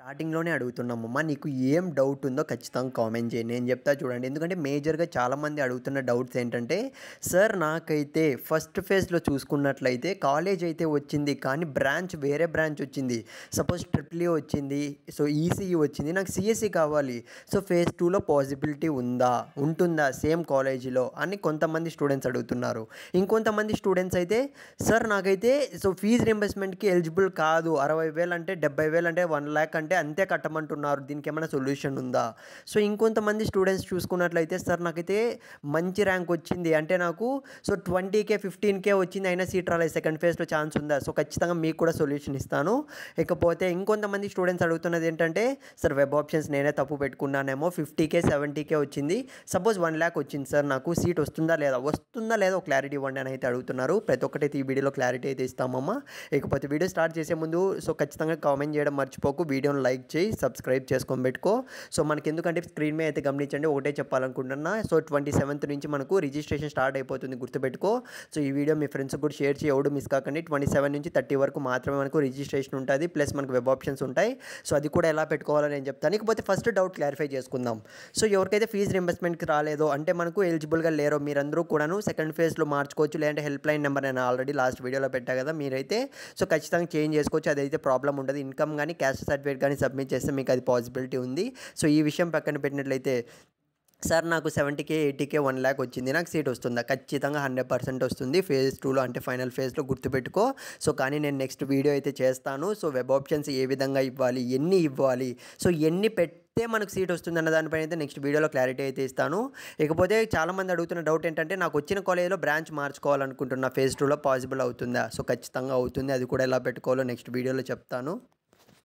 స్టార్టింగ్‌లోనే అడుగుతున్నామమ్మా. నీకు ఏం డౌట్ ఉందో ఖచ్చితంగా కామెంట్ చేయి. నేను చెప్తా చూడండి. ఎందుకంటే మేజర్‌గా చాలామంది అడుగుతున్న డౌట్స్ ఏంటంటే, సార్ నాకైతే ఫస్ట్ ఫేజ్‌లో చూసుకున్నట్లయితే కాలేజ్ అయితే వచ్చింది. కానీ వేరే బ్రాంచ్ వచ్చింది. సపోజ్ ట్రిపుల్ ఈ వచ్చింది. సో ఈసీఈ వచ్చింది. నాకు సీఎస్ఈ కావాలి. సో ఫేజ్ 2లో పాసిబిలిటీ ఉందా? ఉంటుందా సేమ్ కాలేజీలో? అని కొంతమంది స్టూడెంట్స్ అడుగుతున్నారు. ఇంకొంతమంది స్టూడెంట్స్ అయితే, సార్ నాకైతే ఫీజ్ రీయింబర్స్‌మెంట్‌కి ఎలిజిబుల్ కాదు. 60,000 అంటే 70,000 అంటే 1,00,000 అంటే అంతే కట్టమంటున్నారు. దీనికి ఏమైనా సొల్యూషన్ ఉందా? సో ఇంకొంతమంది స్టూడెంట్స్ చూసుకున్నట్లయితే సార్ నాకైతే మంచి ర్యాంక్ వచ్చింది. అంటే నాకు 20K 15K వచ్చింది. అయినా సీట్ రాలేదు. సెకండ్ ఫేజ్‌లో ఛాన్స్ ఉందా? సో ఖచ్చితంగా మీకు కూడా సొల్యూషన్ ఇస్తాను. ఇకపోతే ఇంకొంతమంది స్టూడెంట్స్ అడుగుతున్నది ఏంటంటే సార్ వెబ్ ఆప్షన్స్ నేనే తప్పు పెట్టుకున్నానేమో 50K 70K వచ్చింది. సపోజ్ 1,00,000 వచ్చింది సార్ నాకు సీట్ వస్తుందా లేదా? వస్తుందా లేదా ఒక క్లారిటీ ఇవ్వండి అని అయితే అడుగుతున్నారు. ప్రతి ఒక్కటైతే ఈ వీడియోలో క్లారిటీ అయితే ఇస్తామమ్మా. ఇకపోతే వీడియో స్టార్ట్ చేసే ముందు ఖచ్చితంగా కామెంట్ చేయడం మర్చిపోకు. వీడియోని లైక్ చేయి, సబ్స్క్రైబ్ చేసుకొని పెట్టుకో. సో మనకి ఎందుకంటే స్క్రీన్ మీద అయితే గమనించండి. ఒకటే చెప్పాలనుకుంటున్నా. సో 27th నుంచి మనకు రిజిస్ట్రేషన్ స్టార్ట్ అయిపోతుంది, గుర్తుపెట్టుకో. సో ఈ వీడియో మీ ఫ్రెండ్స్కి కూడా షేర్ చేయి, ఎవడు మిస్ కాకండి. 27 నుంచి 30 వరకు మాత్రమే మనకు రిజిస్ట్రేషన్ ఉంటుంది. ప్లస్ మనకు వెబ్ ఆప్షన్స్ ఉంటాయి. సో అది కూడా ఎలా పెట్టుకోవాలో నేను చెప్తాను. ఇకపోతే ఫస్ట్ డౌట్ క్లారిఫై చేసుకుందాం. సో ఎవరికైతే ఫీజు రింబర్స్మెంట్కి రాలేదో, అంటే మనకు ఎలిజిబుల్గా లేరో, మీరందరూ కూడాను సెకండ్ ఫేజ్లో మార్చుకోవచ్చు. లేదంటే హెల్ప్ లైన్ నెంబర్ నేను ఆల్రెడీ లాస్ట్ వీడియోలో పెట్టా కదా, మీరైతే సో ఖచ్చితంగా చేంజ్ చేసుకోవచ్చు. అదైతే ప్రాబ్లం ఉండదు. ఇన్కమ్ కానీ క్యాస్ట్ సర్టిఫికేట్ కానీ సబ్మిట్ చేస్తే మీకు అది పాసిబిలిటీ ఉంది. సో ఈ విషయం పక్కన పెట్టినట్లయితే, సార్ నాకు 70K 80K 1,00,000 వచ్చింది. నాకు సీట్ వస్తుందా? ఖచ్చితంగా 100% వస్తుంది. ఫేజ్ 2లో అంటే ఫైనల్ ఫేజ్లో, గుర్తుపెట్టుకో. సో కానీ నేను నెక్స్ట్ వీడియో అయితే చేస్తాను. సో వెబ్ ఆప్షన్స్ ఏ విధంగా ఇవ్వాలి, ఎన్ని ఇవ్వాలి, సో ఎన్ని పెడితే మనకు సీట్ వస్తుంది అన్న దానిపైన అయితే నెక్స్ట్ వీడియోలో క్లారిటీ అయితే ఇస్తాను. ఇకపోతే చాలామంది అడుగుతున్న డౌట్ ఏంటంటే, నాకు వచ్చిన కాలేజీలో బ్రాంచ్ మార్చుకోవాలనుకుంటున్నా, ఫేజ్ 2లో పాసిబుల్ అవుతుందా? సో ఖచ్చితంగా అవుతుంది. అది కూడా ఎలా పెట్టుకోవాలో నెక్స్ట్ వీడియోలో చెప్తాను.